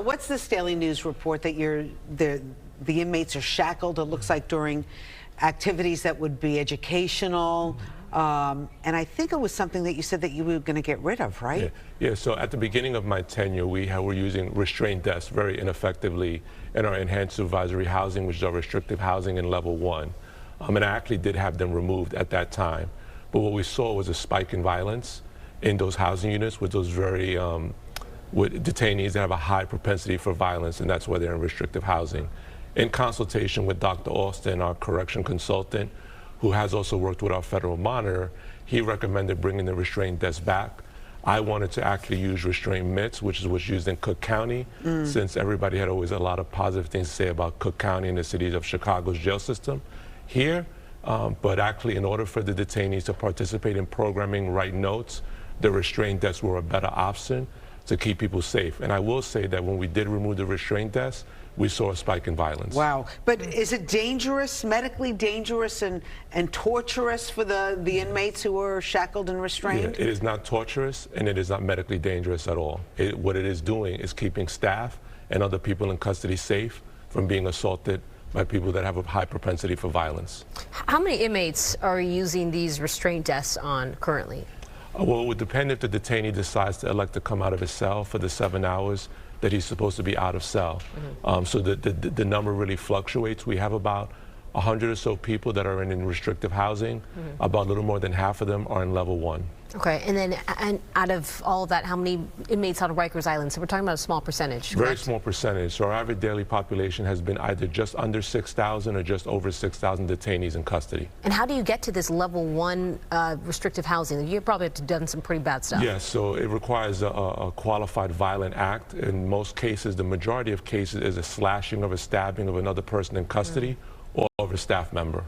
what's this daily news report that the inmates are shackled, it looks like, during activities that would be educational? And I think it was something that you said that you were going to get rid of, right? Yeah, so at the beginning of my tenure, we were using restraint desks very ineffectively in our enhanced supervisory housing, which is our restrictive housing in level 1. And I actually did have them removed at that time. But what we saw was a spike in violence in those housing units with those very with detainees that have a high propensity for violence, and that's why they're in restrictive housing. In consultation with Dr. Austin, our correction consultant, who has also worked with our federal monitor, he recommended bringing the restraint desk back. I wanted to actually use restraint mitts, which is what's used in Cook County, since everybody had always a lot of positive things to say about Cook County and the cities of Chicago's jail system here. But actually, in order for the detainees to participate in programming, write notes, the restraint desks were a better option to keep people safe. And I will say that when we did remove the restraint desk, we saw a spike in violence. Wow. But is it dangerous, medically dangerous and torturous for the inmates who are shackled and restrained? Yeah, it is not torturous, and it is not medically dangerous at all. What it is doing is keeping staff and other people in custody safe from being assaulted by people that have a high propensity for violence. How many inmates are using these restraint desks on currently? Well, it would depend if the detainee decides to elect to come out of his cell for the 7 hours that he's supposed to be out of cell. So the number really fluctuates. We have about 100 or so people that are in restrictive housing. About a little more than half of them are in level 1. Okay, and out of all of that, how many inmates out of Rikers Island? So we're talking about a small percentage, correct? Very small percentage. So our average daily population has been either just under 6,000 or just over 6,000 detainees in custody. And how do you get to this level 1 restrictive housing? You probably have done some pretty bad stuff. Yes, so it requires a qualified violent act. In most cases, the majority of cases is a slashing or a stabbing of another person in custody or of a staff member.